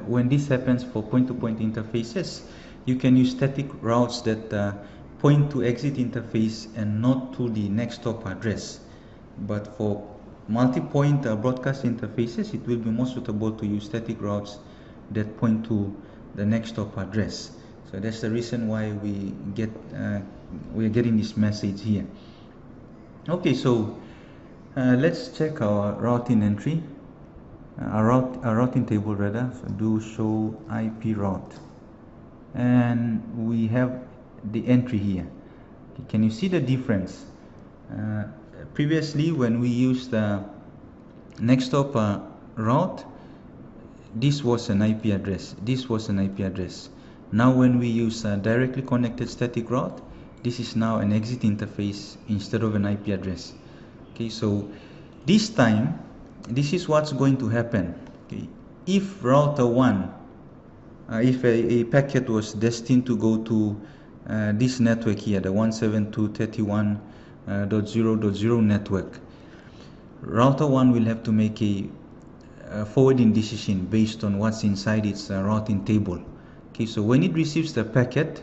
when this happens for point-to-point interfaces, you can use static routes that point to exit interface and not to the next hop address. But for multi-point broadcast interfaces, it will be more suitable to use static routes that point to the next hop address. So that's the reason why we are getting this message here. Okay, so let's check our routing entry, our routing table rather. So do show IP route, and we have the entry here. Okay, can you see the difference? Previously, when we used the next hop route, this was an IP address, this was an IP address. Now when we use a directly connected static route, this is now an exit interface instead of an IP address. Okay, so this time, this is what's going to happen. Okay, if router 1, if a packet was destined to go to this network here, the 172.31.0.0 network, router 1 will have to make a forwarding decision based on what's inside its routing table. Okay, so when it receives the packet,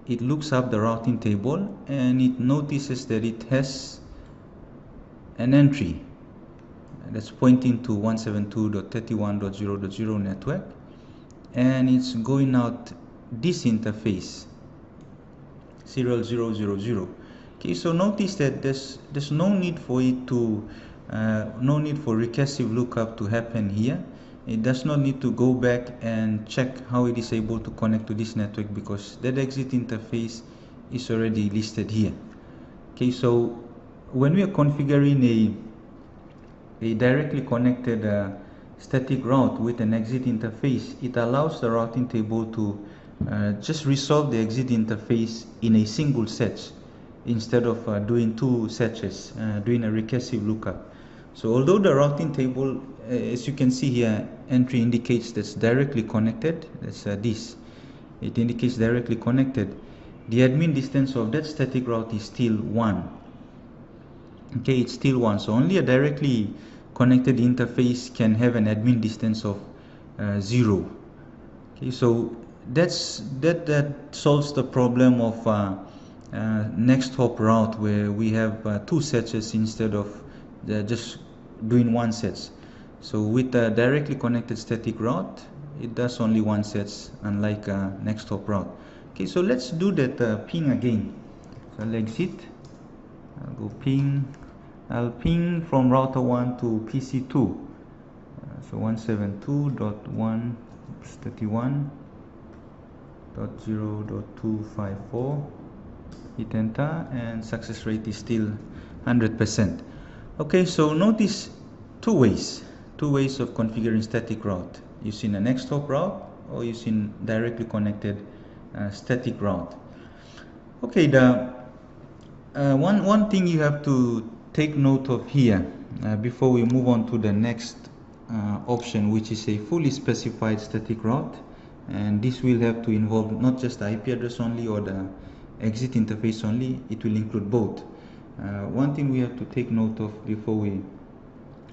it looks up the routing table and it notices that it has an entry that's pointing to 172.31.0.0 network, and it's going out this interface 0000. Okay, so notice that there's no need for it to no need for recursive lookup to happen here. It does not need to go back and check how it is able to connect to this network because that exit interface is already listed here. Okay, so when we are configuring a directly connected static route with an exit interface, it allows the routing table to just resolve the exit interface in a single search instead of doing two searches, doing a recursive lookup. So although the routing table, as you can see here, entry indicates that's directly connected, that's this, it indicates directly connected, the admin distance of that static route is still 1. Okay, it's still 1, so only a directly connected interface can have an admin distance of 0. Okay, so that solves the problem of next hop route where we have two searches instead of just doing one search. So with a directly connected static route, it does only one search, unlike next hop route. Okay, so let's do that ping again. So I'll exit, I'll go ping, I'll ping from router 1 to PC2. So 172.131.0.254. hit enter, and success rate is still 100%. Okay, so notice two ways of configuring static route, using a next hop route or using directly connected static route. Okay, the one thing you have to take note of here before we move on to the next option, which is a fully specified static route, and this will have to involve not just the IP address only or the exit interface only, it will include both. One thing we have to take note of before we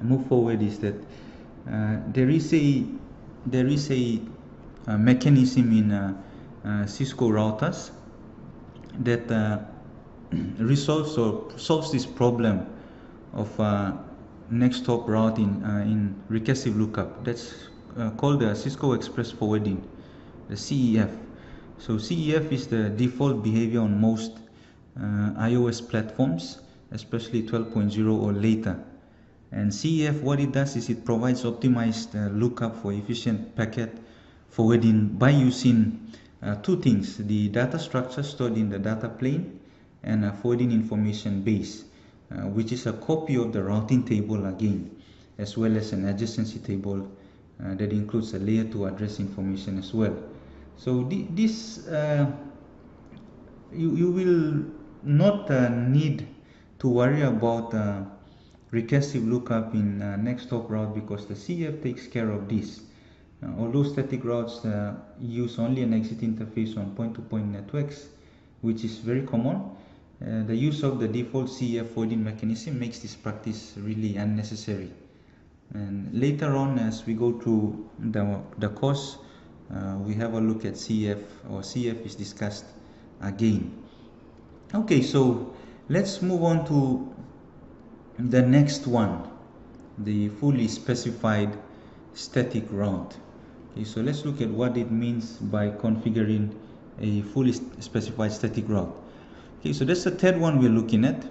move forward is that there is a mechanism in Cisco routers that solves this problem of next hop route in recursive lookup. That's called the Cisco Express Forwarding, the CEF. So CEF is the default behavior on most iOS platforms, especially 12.0 or later. And CEF, what it does is it provides optimized lookup for efficient packet forwarding by using two things: the data structure stored in the data plane and a forwarding information base, which is a copy of the routing table again, as well as an adjacency table that includes a layer 2 address information as well. So this you will not need to worry about recursive lookup in next hop route because the CEF takes care of this. Although static routes use only an exit interface on point-to-point networks, which is very common, the use of the default CEF forwarding mechanism makes this practice really unnecessary. And later on, as we go through the course, we have a look at CF, or CF is discussed again. Okay, so let's move on to the next one, the fully specified static route. Okay, so let's look at what it means by configuring a fully specified static route. Okay, so that's the third one we're looking at.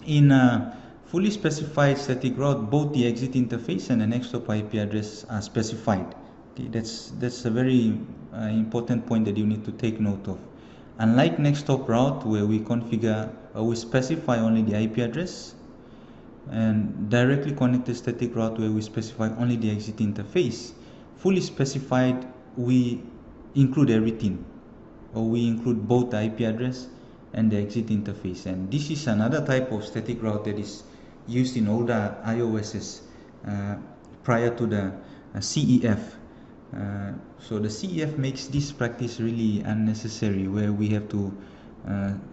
In a fully specified static route, both the exit interface and the next hop IP address are specified. Okay, that's a very important point that you need to take note of. Unlike next hop route, where we configure or we specify only the IP address, and directly connected static route where we specify only the exit interface, fully specified we include everything, or we include both the IP address and the exit interface. And this is another type of static route that is used in older iOSs prior to the CEF. So the CEF makes this practice really unnecessary, where we have to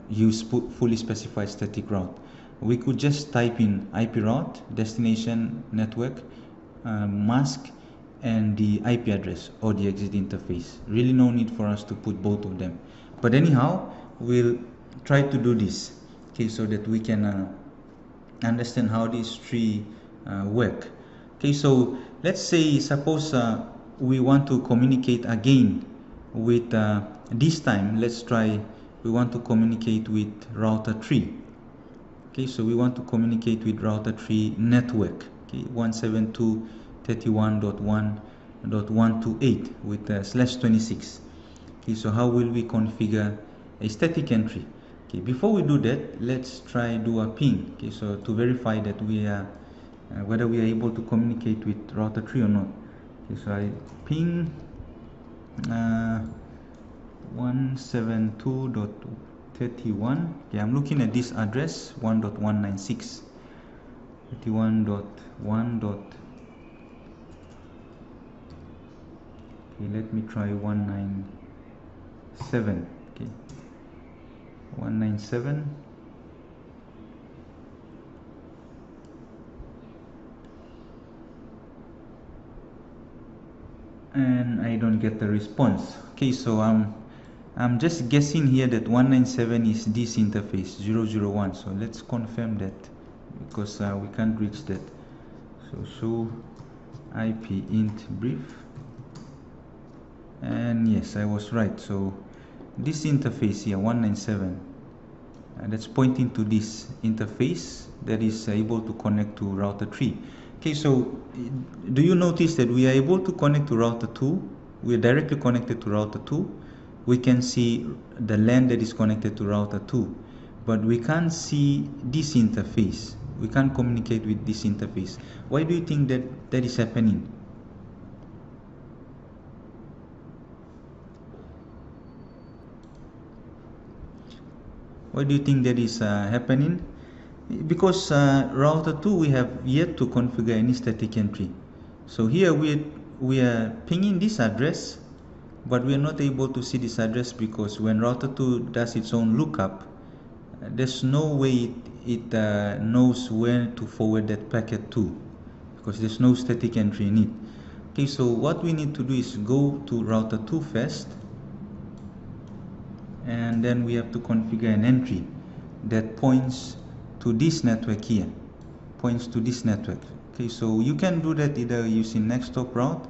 use fully specified static route. We could just type in IP route, destination network, mask, and the IP address or the exit interface. Really no need for us to put both of them. But anyhow, we'll try to do this, okay, so that we can understand how these three work. Okay, so let's say, suppose we want to communicate again with this time, let's try, we want to communicate with router 3. Okay, so we want to communicate with router 3 network, okay, 172.31.1.128 with /26. Okay, so how will we configure a static entry? Okay, before we do that, let's try do a ping. Okay, so to verify that we are whether we are able to communicate with router 3 or not. Okay, so I ping 172.31. okay, I'm looking at this address 1.196 31.1. okay, let me try 197. okay, 197. and I don't get a response. Okay, so I'm just guessing here that 197 is this interface 001. So let's confirm that, because we can't reach that. So show IP int brief, and yes, I was right. So this interface here 197, that's pointing to this interface that is able to connect to router 3. Okay, so do you notice that we are able to connect to router 2? We are directly connected to router 2. We can see the LAN that is connected to router 2, but we can't see this interface. We can't communicate with this interface. Why do you think that that is happening? Why do you think that is happening? Because router 2 we have yet to configure any static entry. So here we are pinging this address, but we are not able to see this address, because when router 2 does its own lookup, there's no way it knows where to forward that packet to, because there's no static entry in it. Okay, so what we need to do is go to router 2 first, and then we have to configure an entry that points to this network here, points to this network. Okay, so you can do that either using next hop route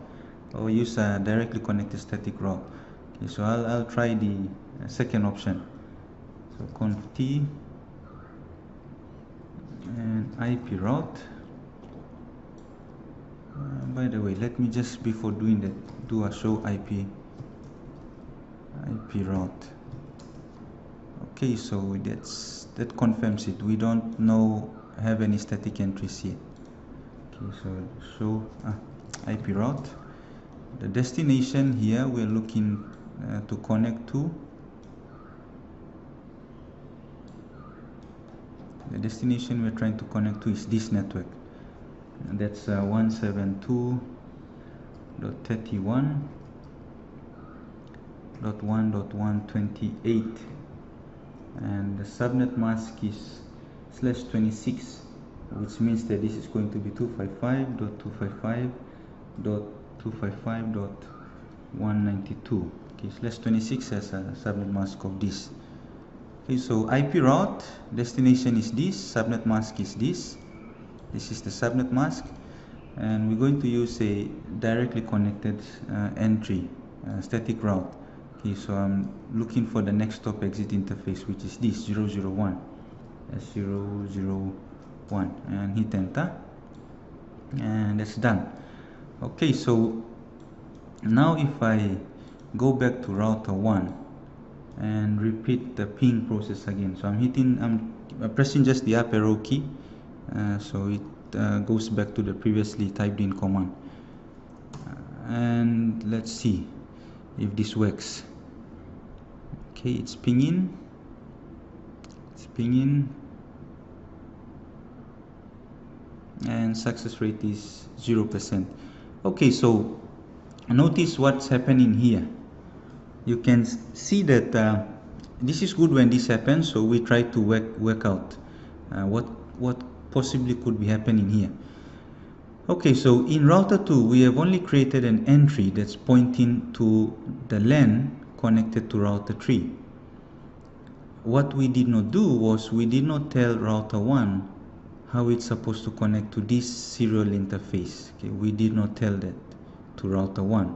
or use a directly connected static route. Okay, so I'll try the second option. So conf t and IP route. By the way, let me just, before doing that, do a show IP route. Okay, so that confirms it. We don't have any static entries here. Okay, so show IP route. The destination here we're looking to connect to. The destination we're trying to connect to is this network, and that's 172.31.1.128, and the subnet mask is /26. which means that this is going to be 255.255.255.192. Okay, slash 26 as a subnet mask of this. Okay, so IP route destination is this, subnet mask is this. This is the subnet mask, and we're going to use a directly connected entry static route. Okay, so I'm looking for the next stop exit interface, which is this 001. That's 001, and hit enter, and that's done. Okay, so now if I go back to router 1 and repeat the ping process again, so I'm pressing just the up arrow key, so it goes back to the previously typed in command, and let's see if this works. Okay, it's pinging, and success rate is 0%. Okay, so notice what's happening here. You can see that this is good when this happens, so we try to work out what possibly could be happening here. Okay, so in router 2 we have only created an entry that's pointing to the LAN connected to router 3. What we did not do was we did not tell router 1 how it's supposed to connect to this serial interface. Okay, we did not tell that to router 1.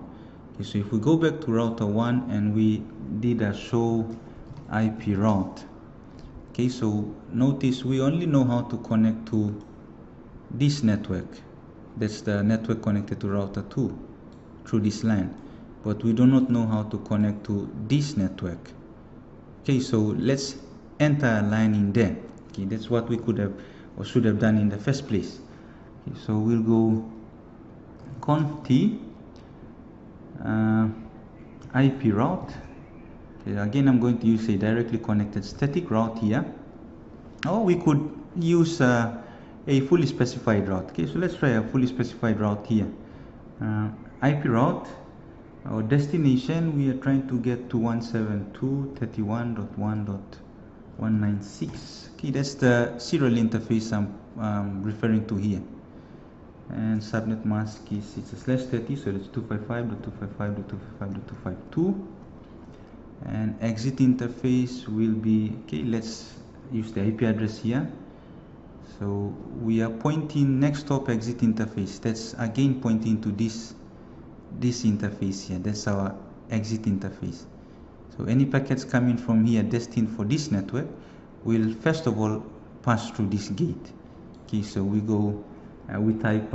Okay, so if we go back to router 1 and we did a show IP route, okay, so notice we only know how to connect to this network. That's the network connected to router 2 through this LAN, but we do not know how to connect to this network. Okay, so let's enter a line in there. Okay, that's what we could have or should have done in the first place. Okay, so we'll go conf t IP route. Okay, again I'm going to use a directly connected static route here, or we could use a fully specified route. Okay, so let's try a fully specified route here. IP route, our destination, we are trying to get to 172.31.1.196. okay, that's the serial interface I'm referring to here, and subnet mask is it's a /30, so it's 255.255.255.252, and exit interface will be, okay, let's use the IP address here. So we are pointing next stop exit interface, that's again pointing to this interface here. That's our exit interface. So any packets coming from here destined for this network will first of all pass through this gate. Okay, so we go we type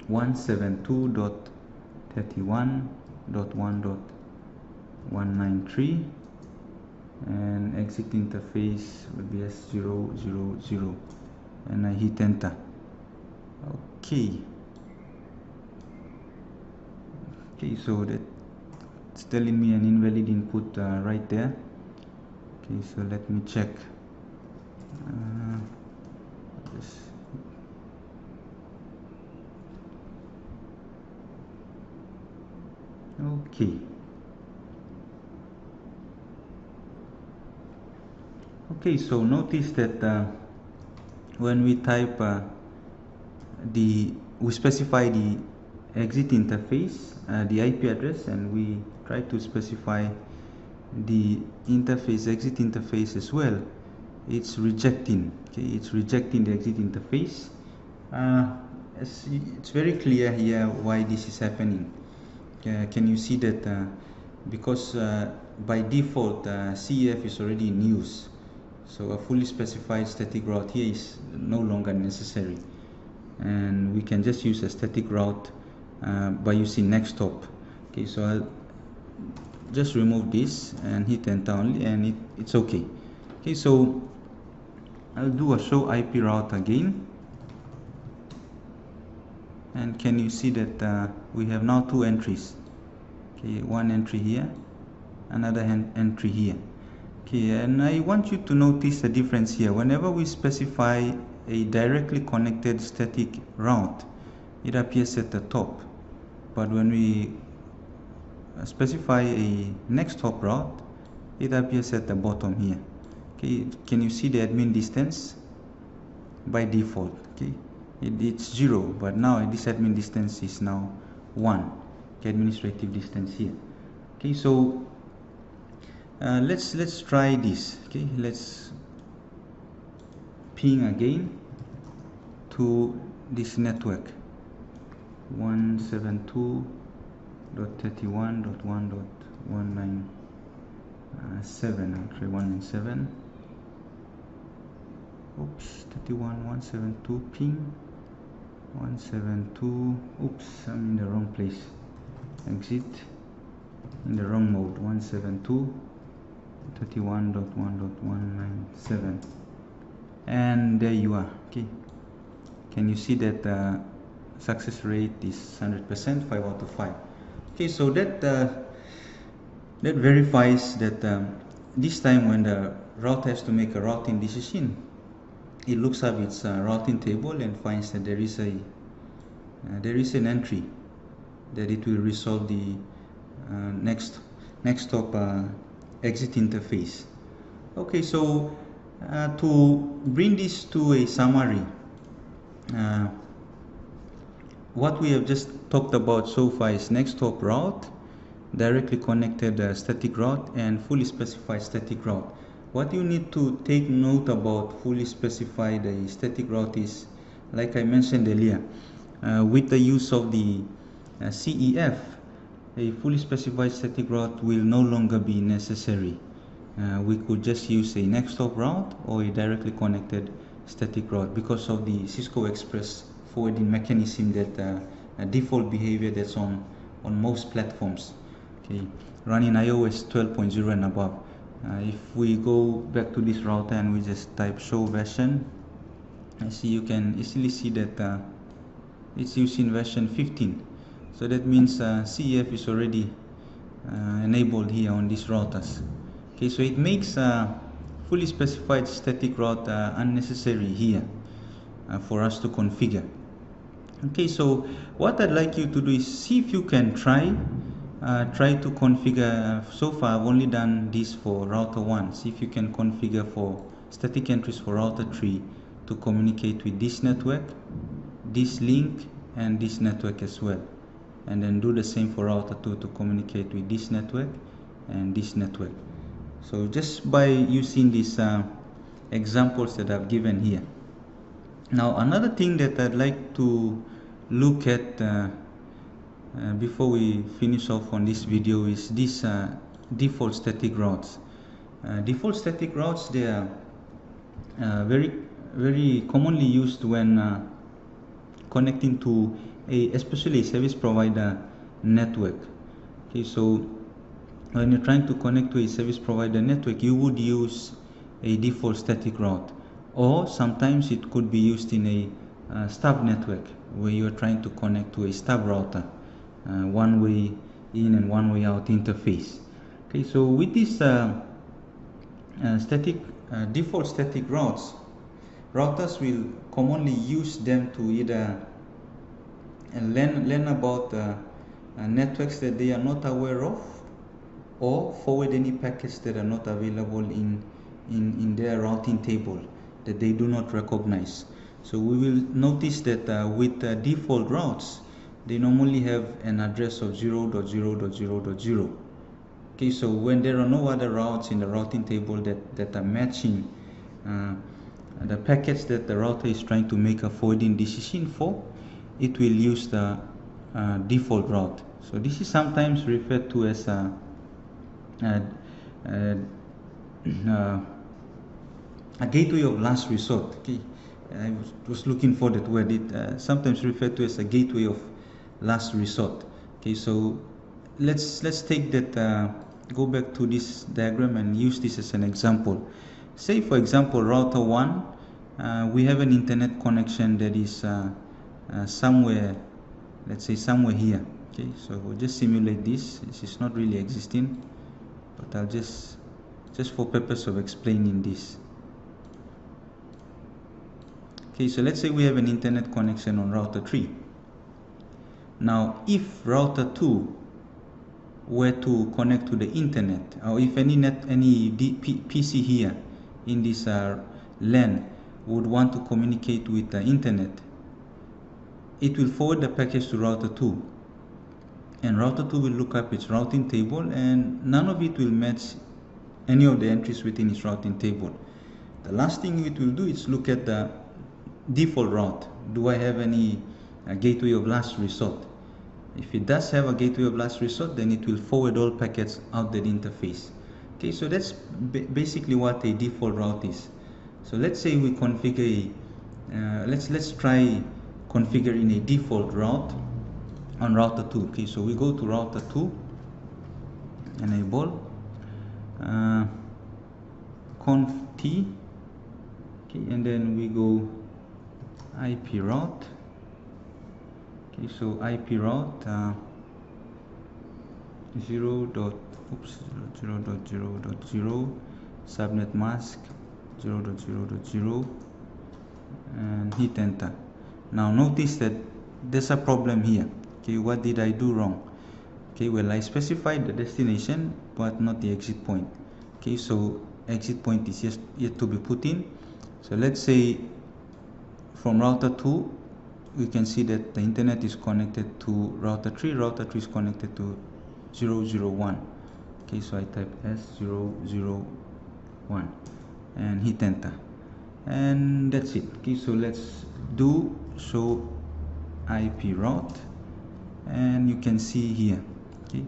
172.31.1.193, and exit interface will be S000, and I hit enter. Okay, so that's telling me an invalid input right there. Okay, so let me check. Okay, so notice that when we type we specify the exit interface, the IP address, and we try to specify the interface, exit interface as well, it's rejecting. Okay, it's rejecting the exit interface. It's very clear here why this is happening. Can you see that because by default CEF is already in use, so a fully specified static route here is no longer necessary, and we can just use a static route by using next stop. Okay, so I'll just remove this and hit enter only, and it's okay. Okay, so I'll do a show IP route again, and can you see that we have now two entries. Okay, one entry here, another entry here. Okay, and I want you to notice the difference here. Whenever we specify a directly connected static route, it appears at the top, but when we specify a next hop route, it appears at the bottom here. Okay, can you see the admin distance? by default. Okay, it's 0, but now this admin distance is now 1. Okay, administrative distance here. Okay, so let's try this. Okay, let's ping again to this network 172.31.1.197. I'll try 197. Oops, 31.172 ping 172. Oops, I'm in the wrong place. Exit, in the wrong mode. 172.31.1.197, and there you are. Okay, can you see that success rate is 100%, 5 out of 5. Okay, so that verifies that this time when the router has to make a routing decision, it looks up its routing table and finds that there is an entry that it will resolve the next hop exit interface. Okay, so to bring this to a summary, what we have just talked about so far is next hop route, directly connected static route, and fully specified static route. What you need to take note about fully specified static route is, like I mentioned earlier, with the use of the CEF, a fully specified static route will no longer be necessary. We could just use a next hop route or a directly connected static route because of the Cisco Express forwarding mechanism, that default behavior that's on most platforms. Okay, running iOS 12.0 and above. If we go back to this router and we just type show version, I see you can easily see that it's using version 15. So that means CEF is already enabled here on these routers. Okay, so it makes fully specified static route unnecessary here for us to configure. Okay, so what I'd like you to do is see if you can try to configure. So far I've only done this for router 1. See if you can configure for static entries for router 3 to communicate with this network, this link, and this network as well, and then do the same for router 2 to communicate with this network and this network. So just by using these examples that I've given here. Now another thing that I'd like to look at before we finish off on this video is this default static routes. Default static routes, they are very commonly used when connecting to especially a service provider network. Okay, so when you're trying to connect to a service provider network, you would use a default static route, or sometimes it could be used in a stub network where you're trying to connect to a stub router, one way in and one way out interface. Okay, so with this default static routes, routers will commonly use them to either learn about networks that they are not aware of, or forward any packets that are not available in their routing table that they do not recognize. So we will notice that with default routes, they normally have an address of 0.0.0.0. Okay, so when there are no other routes in the routing table that are matching the packets that the router is trying to make a forwarding decision for, it will use the default route. So this is sometimes referred to as a gateway of last resort. Okay, I was looking for that word. It sometimes referred to as a gateway of last resort. Okay, so let's take that, go back to this diagram and use this as an example. Say for example router 1, we have an internet connection that is somewhere, let's say somewhere here. Okay, so we'll just simulate this. This is not really existing, but I'll just for purpose of explaining this. Okay, so let's say we have an internet connection on router 3. Now if router 2 were to connect to the internet, or if any PC here in this LAN would want to communicate with the internet, it will forward the package to router 2, and router 2 will look up its routing table, and none of it will match any of the entries within its routing table. The last thing it will do is look at the default route. Do I have any gateway of last resort? If it does have a gateway of last resort, then it will forward all packets out that interface. Okay, so that's basically what a default route is. So let's say we configure let's try configuring a default route on router 2. Okay, so we go to router 2, enable conf t, okay, and then we go IP route. Okay, so IP route 0.0.0.0 subnet mask 0.0.0 and hit enter. Now notice that there's a problem here. Okay, what did I do wrong? Okay, well, I specified the destination but not the exit point. Okay, so exit point is yet to be put in. So let's say from router 2 we can see that the internet is connected to router 3. Router 3 is connected to 001. Okay, so I type S001 and hit enter, and that's it. Okay, so let's do show IP route, and you can see here, okay,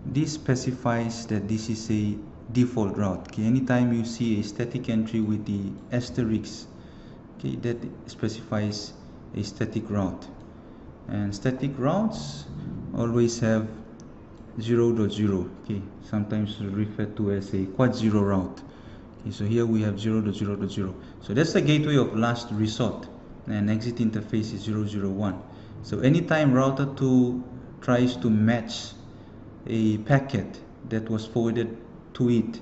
this specifies that this is a default route. Okay, anytime you see a static entry with the asterisk, okay, that specifies a static route, and static routes always have 0.0, okay, sometimes referred to as a quad zero route. Okay, so here we have 0.0.0, so that's the gateway of last resort, and exit interface is 001. So anytime router 2 tries to match a packet that was forwarded to it,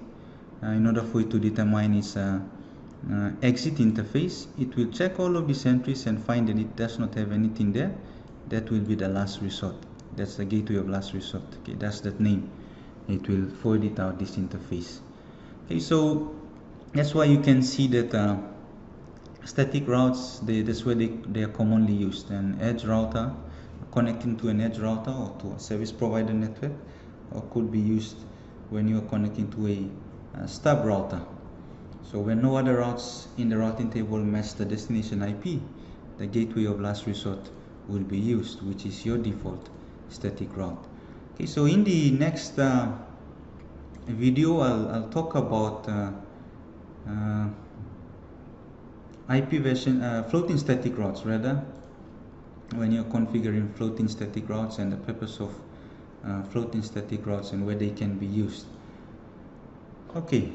in order for it to determine its exit interface, it will check all of these entries and find that it does not have anything there. That will be the last resort. That's the gateway of last resort. Okay, that's that name. It will forward it out this interface. Okay, so that's why you can see that static routes, that's where they are commonly used. An edge router, connecting to an edge router or to a service provider network, or could be used when you are connecting to a stub router. So when no other routes in the routing table match the destination IP, the gateway of last resort will be used, which is your default static route. Okay, so in the next video I'll talk about IP version floating static routes, rather, when you're configuring floating static routes, and the purpose of floating static routes and where they can be used. Okay.